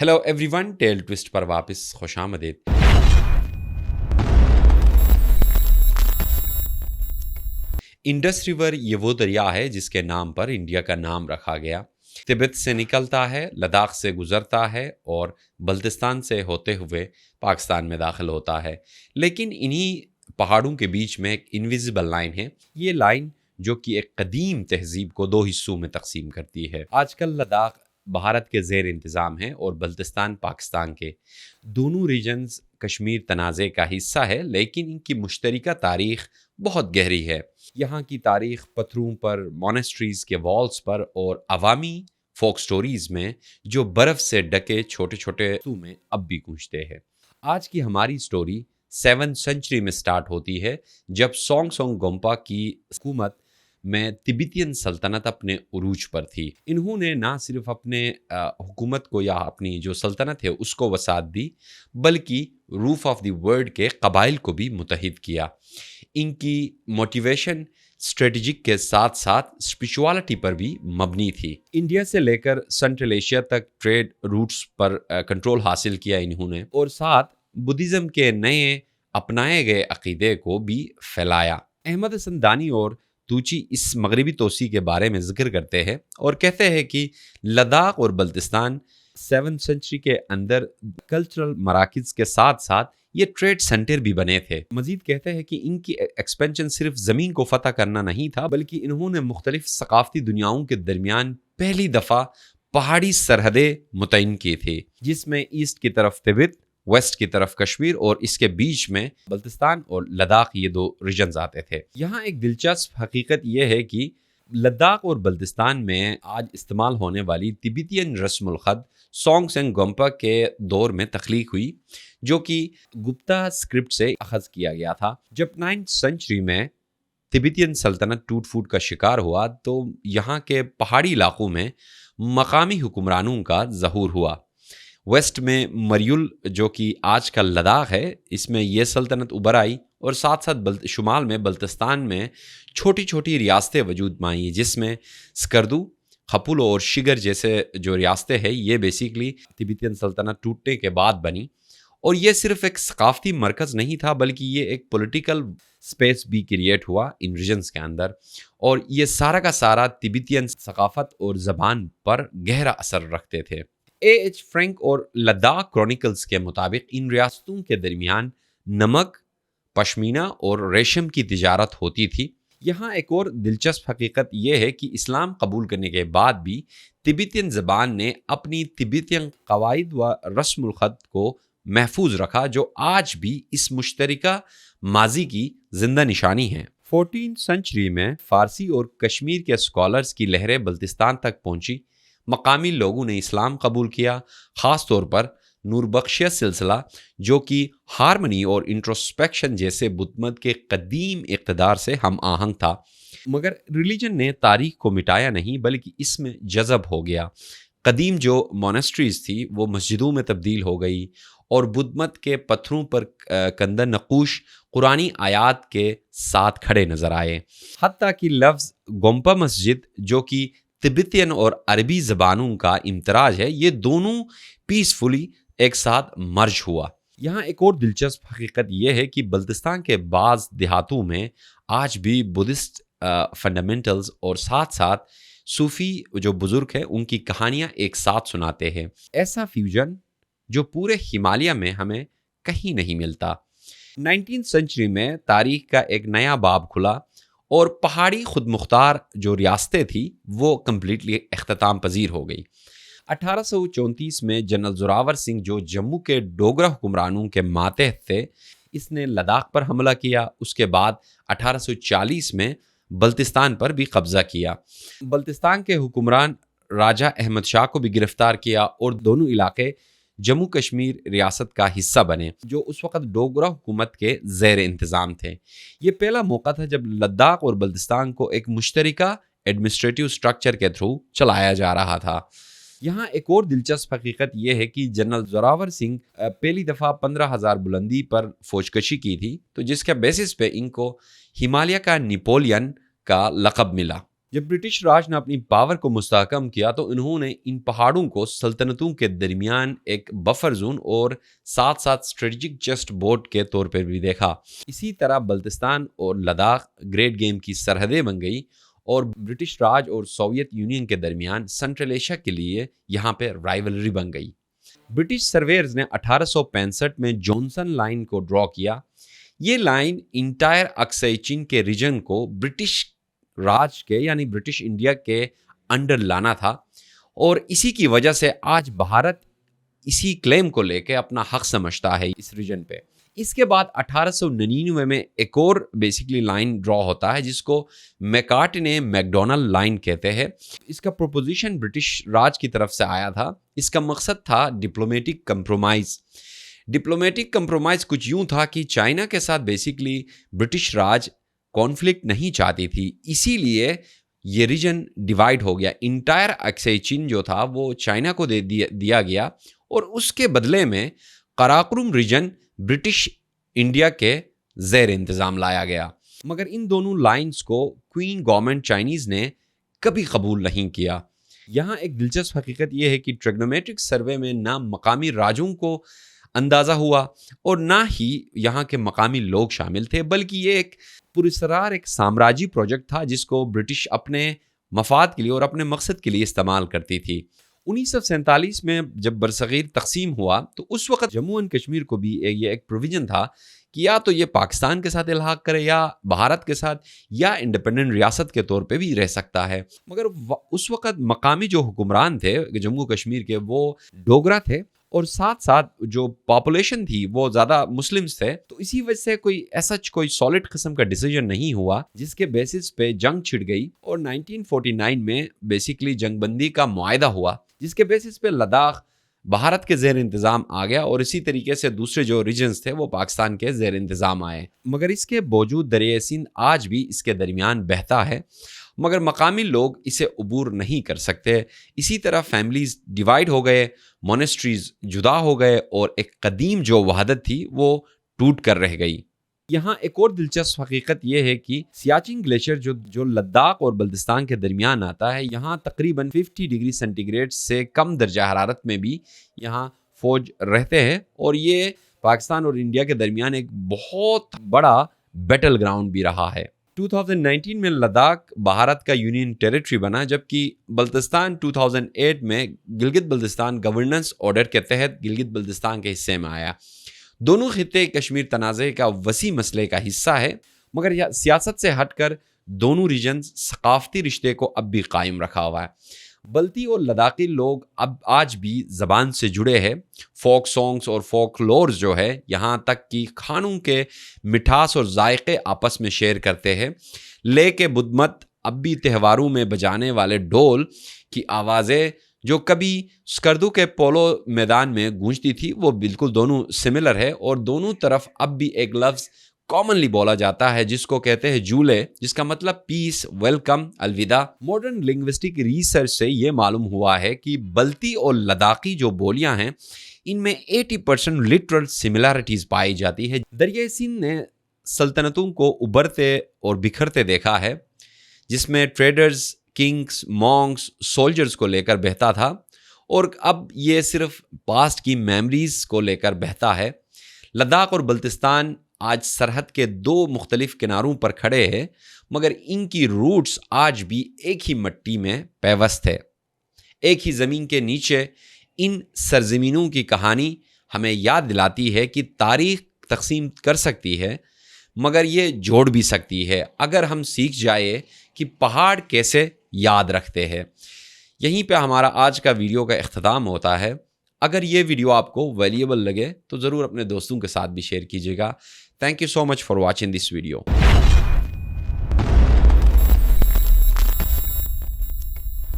Hello everyone, tell toast پر واپس خوش آمدید۔ انڈس ریور یہ وہ دریا ہے جس کے نام پر انڈیا کا نام رکھا گیا۔ تبت سے نکلتا ہے، لداخ سے گزرتا ہے اور بلتستان سے ہوتے ہوئے پاکستان میں داخل ہوتا ہے۔ لیکن انہی پہاڑوں کے بیچ میں ایک انویزیبل لائن ہے۔ یہ لائن جو کہ ایک قدیم تہذیب کو دو حصوں میں تقسیم کرتی ہے۔ آج کل لداخ بھارت کے زیر انتظام ہے اور بلتستان پاکستان کے۔ دونوں ریجنز کشمیر تنازع کا حصہ ہے، لیکن ان کی مشترکہ تاریخ بہت گہری ہے۔ یہاں کی تاریخ پتھروں پر، مونسٹریز کے والز پر اور عوامی فوک سٹوریز میں جو برف سے ڈکے چھوٹے چھوٹے میں اب بھی گونجتے ہیں۔ آج کی ہماری سٹوری 7 سنچری میں سٹارٹ ہوتی ہے، جب سونگ سونگ گومپا کی حکومت میں تبتین سلطنت اپنے عروج پر تھی۔ انہوں نے نہ صرف اپنے حکومت کو یا اپنی جو سلطنت ہے اس کو وسعت دی، بلکہ روف آف دی ورلڈ کے قبائل کو بھی متحد کیا۔ ان کی موٹیویشن اسٹریٹجک کے ساتھ ساتھ اسپرچوالٹی پر بھی مبنی تھی۔ انڈیا سے لے کر سنٹرل ایشیا تک ٹریڈ روٹس پر کنٹرول حاصل کیا انہوں نے، اور ساتھ بدھزم کے نئے اپنائے گئے عقیدے کو بھی پھیلایا۔ احمد حسن دانی اور توچی اس مغربی توسیع کے بارے میں ذکر کرتے ہیں اور کہتے ہیں کہ لداخ اور بلتستان 7 سنچری کے اندر کلچرل مراکز کے ساتھ ساتھ یہ ٹریڈ سینٹر بھی بنے تھے۔ مزید کہتے ہیں کہ ان کی ایکسپینشن صرف زمین کو فتح کرنا نہیں تھا، بلکہ انہوں نے مختلف ثقافتی دنیاؤں کے درمیان پہلی دفعہ پہاڑی سرحدیں متعین کی تھی، جس میں ایسٹ کی طرف تبت، ویسٹ کی طرف کشمیر اور اس کے بیچ میں بلتستان اور لداخ، یہ 2 ریجنز آتے تھے۔ یہاں ایک دلچسپ حقیقت یہ ہے کہ لداخ اور بلتستان میں آج استعمال ہونے والی تبتین رسم الخط سونگ سونگ گومپا کے دور میں تخلیق ہوئی، جو کہ گپتا اسکرپٹ سے اخذ کیا گیا تھا۔ جب 9 سنچری میں تبتین سلطنت ٹوٹ پھوٹ کا شکار ہوا تو یہاں کے پہاڑی علاقوں میں مقامی حکمرانوں کا ظہور ہوا۔ ویسٹ میں مریول جو کہ آج کا لداخ ہے، اس میں یہ سلطنت ابھر آئی، اور ساتھ ساتھ شمال میں بلتستان میں چھوٹی چھوٹی ریاستیں وجود میں آئیں، جس میں سکردو، خپولو اور شگر جیسے جو ریاستیں ہیں یہ بیسیکلی تبتین سلطنت ٹوٹنے کے بعد بنی۔ اور یہ صرف ایک ثقافتی مرکز نہیں تھا، بلکہ یہ ایک پولیٹیکل سپیس بھی کریٹ ہوا ان ریجنز کے اندر، اور یہ سارا کا سارا تبتین ثقافت اور زبان پر گہرا اثر رکھتے تھے۔ ایچ فرینک اور لداخ کرونیکلز کے مطابق ان ریاستوں کے درمیان نمک، پشمینہ اور ریشم کی تجارت ہوتی تھی۔ یہاں ایک اور دلچسپ حقیقت یہ ہے کہ اسلام قبول کرنے کے بعد بھی تبتین زبان نے اپنی تبتین قواعد و رسم الخط کو محفوظ رکھا، جو آج بھی اس مشترکہ ماضی کی زندہ نشانی ہے۔ 14 سنچری میں فارسی اور کشمیر کے اسکالرز کی لہریں بلتستان تک پہنچی۔ مقامی لوگوں نے اسلام قبول کیا، خاص طور پر نور بخشیہ سلسلہ، جو کہ ہارمنی اور انٹروسپیکشن جیسے بدھ مت کے قدیم اقتدار سے ہم آہنگ تھا۔ مگر ریلیجن نے تاریخ کو مٹایا نہیں، بلکہ اس میں جذب ہو گیا۔ قدیم جو مونسٹریز تھی وہ مسجدوں میں تبدیل ہو گئی، اور بدھ مت کے پتھروں پر کندہ نقوش قرآنی آیات کے ساتھ کھڑے نظر آئے۔ حتیٰ کہ لفظ گومپا مسجد، جو کہ تبتین اور عربی زبانوں کا امتراج ہے، یہ دونوں پیسفلی ایک ساتھ مرج ہوا۔ یہاں ایک اور دلچسپ حقیقت یہ ہے کہ بلتستان کے بعض دیہاتوں میں آج بھی بدھسٹ فنڈامنٹلز اور ساتھ ساتھ صوفی جو بزرگ ہیں ان کی کہانیاں ایک ساتھ سناتے ہیں۔ ایسا فیوژن جو پورے ہمالیہ میں ہمیں کہیں نہیں ملتا۔ 19 سنچری میں تاریخ کا ایک نیا باب کھلا، اور پہاڑی خود مختار جو ریاستیں تھیں وہ کمپلیٹلی اختتام پذیر ہو گئی۔ 1834 میں جنرل زوراور سنگھ جو جموں کے ڈوگرا حکمرانوں کے ماتحت تھے، اس نے لداخ پر حملہ کیا۔ اس کے بعد 1840 میں بلتستان پر بھی قبضہ کیا۔ بلتستان کے حکمران راجہ احمد شاہ کو بھی گرفتار کیا، اور دونوں علاقے جموں کشمیر ریاست کا حصہ بنے، جو اس وقت ڈوگرا حکومت کے زیر انتظام تھے۔ یہ پہلا موقع تھا جب لداخ اور بلتستان کو ایک مشترکہ ایڈمنسٹریٹو سٹرکچر کے تھرو چلایا جا رہا تھا۔ یہاں ایک اور دلچسپ حقیقت یہ ہے کہ جنرل زوراور سنگھ پہلی دفعہ 15,000 بلندی پر فوج کشی کی تھی، تو جس کے بیسس پہ ان کو ہمالیہ کا نیپولین کا لقب ملا۔ جب برٹش راج نے اپنی پاور کو مستحکم کیا تو انہوں نے ان پہاڑوں کو سلطنتوں کے درمیان ایک بفر زون اور ساتھ ساتھ اسٹریٹجک چیسٹ بورڈ کے طور پر بھی دیکھا. اسی طرح بلتستان اور لداخ گریٹ گیم کی سرحدیں بن گئی اور برٹش راج اور سوویت یونین کے درمیان سنٹرل ایشیا کے لیے یہاں پہ رائیولری بن گئی. برٹش سرویئرز نے 1865 میں جونسن لائن کو ڈرا کیا. یہ لائن انٹائر اقصی چین کے ریجن کو برٹش راج کے یعنی برٹش انڈیا کے انڈر لانا تھا اور اسی کی وجہ سے آج بھارت اسی کلیم کو لے کے اپنا حق سمجھتا ہے اس ریجن پہ. اس کے بعد 1899 میں ایک اور بیسیکلی لائن ڈرا ہوتا ہے جس کو میکارٹنے میکڈونلڈ لائن کہتے ہیں. اس کا پروپوزیشن برٹش راج کی طرف سے آیا تھا. اس کا مقصد تھا ڈپلومیٹک کمپرومائز. ڈپلومیٹک کمپرومائز کچھ یوں تھا کہ چائنا کے ساتھ بیسیکلی برٹش راج کانفلکٹ نہیں چاہتی تھی, اسی لیے یہ ریجن ڈیوائیڈ ہو گیا. انٹائر اقصی چین جو تھا وہ چائنا کو دیا گیا اور اس کے بدلے میں قراقرم ریجن برٹش انڈیا کے زیر انتظام لایا گیا. مگر ان دونوں لائنز کو کوئن گورنمنٹ چائنیز نے کبھی قبول نہیں کیا. یہاں ایک دلچسپ حقیقت یہ ہے کہ ٹریگنومیٹرک سروے میں نہ مقامی راجوں کو اندازہ ہوا اور نہ ہی یہاں کے مقامی لوگ شامل تھے, بلکہ یہ ایک پراسرار ایک سامراجی پروجیکٹ تھا جس کو برٹش اپنے مفاد کے لیے اور اپنے مقصد کے لیے استعمال کرتی تھی. 1947 میں جب برصغیر تقسیم ہوا تو اس وقت جموں اینڈ کشمیر کو بھی یہ ایک پروویژن تھا کہ یا تو یہ پاکستان کے ساتھ الحاق کرے یا بھارت کے ساتھ یا انڈیپینڈنٹ ریاست کے طور پہ بھی رہ سکتا ہے. مگر اس وقت مقامی جو حکمران تھے جموں کشمیر کے وہ ڈوگرا تھے اور ساتھ ساتھ جو پاپولیشن تھی وہ زیادہ مسلمز تھے, تو اسی وجہ سے کوئی سالڈ قسم کا ڈیسیجن نہیں ہوا جس کے بیسس پہ جنگ چھڑ گئی اور 1949 میں بیسیکلی جنگ بندی کا معاہدہ ہوا جس کے بیسس پہ لداخ بھارت کے زیر انتظام آ گیا اور اسی طریقے سے دوسرے جو ریجنز تھے وہ پاکستان کے زیر انتظام آئے. مگر اس کے باوجود دریائے سندھ آج بھی اس کے درمیان بہتا ہے مگر مقامی لوگ اسے عبور نہیں کر سکتے. اسی طرح فیملیز ڈیوائیڈ ہو گئے, مونسٹریز جدا ہو گئے اور ایک قدیم جو وحدت تھی وہ ٹوٹ کر رہ گئی. یہاں ایک اور دلچسپ حقیقت یہ ہے کہ سیاچن گلیشیئر جو لداخ اور بلتستان کے درمیان آتا ہے, یہاں تقریباً 50 ڈگری سینٹی گریڈ سے کم درجہ حرارت میں بھی یہاں فوج رہتے ہیں اور یہ پاکستان اور انڈیا کے درمیان ایک بہت بڑا بیٹل گراؤنڈ بھی رہا ہے. 2019 میں لداخ بھارت کا یونین ٹیریٹری بنا جبکہ بلتستان 2008 میں گلگت بلتستان گورننس آرڈر کے تحت گلگت بلتستان کے حصے میں آیا. دونوں خطے کشمیر تنازع کا وسیع مسئلے کا حصہ ہے مگر سیاست سے ہٹ کر دونوں ریجنز ثقافتی رشتے کو اب بھی قائم رکھا ہوا ہے. بلتی اور لداخی لوگ اب آج بھی زبان سے جڑے ہیں. فوک سانگز اور فوک لورز جو ہے یہاں تک کہ کھانوں کے مٹھاس اور ذائقے آپس میں شیئر کرتے ہیں. لے کے بدھ مت اب بھی تہواروں میں بجانے والے ڈول کی آوازیں جو کبھی سکردو کے پولو میدان میں گونجتی تھی وہ بالکل دونوں سملر ہے اور دونوں طرف اب بھی ایک لفظ کامنلی بولا جاتا ہے جس کو کہتے ہیں جولے, جس کا مطلب پیس, ویلکم, الوداع. ماڈرن لنگوسٹک ریسرچ سے یہ معلوم ہوا ہے کہ بلتی اور لداخی جو بولیاں ہیں ان میں 80% لٹرل سملیرٹیز پائی جاتی ہے. دریائے سندھ نے سلطنتوں کو ابھرتے اور بکھرتے دیکھا ہے جس میں ٹریڈرز, کنگز, مونکس, سولجرز کو لے کر بہتا تھا اور اب یہ صرف پاسٹ کی میموریز کو لے کر بہتا ہے. لداخ اور بلتستان آج سرحد کے دو مختلف کناروں پر کھڑے ہیں مگر ان کی روٹس آج بھی ایک ہی مٹی میں پیوست ہے. ایک ہی زمین کے نیچے ان سرزمینوں کی کہانی ہمیں یاد دلاتی ہے کہ تاریخ تقسیم کر سکتی ہے مگر یہ جوڑ بھی سکتی ہے اگر ہم سیکھ جائے کہ پہاڑ کیسے یاد رکھتے ہیں. یہیں پہ ہمارا آج کا ویڈیو کا اختتام ہوتا ہے. اگر یہ ویڈیو آپ کو ویلیبل لگے تو ضرور اپنے دوستوں کے ساتھ بھی شیئر کیجیے گا. Thank you so much for watching this video.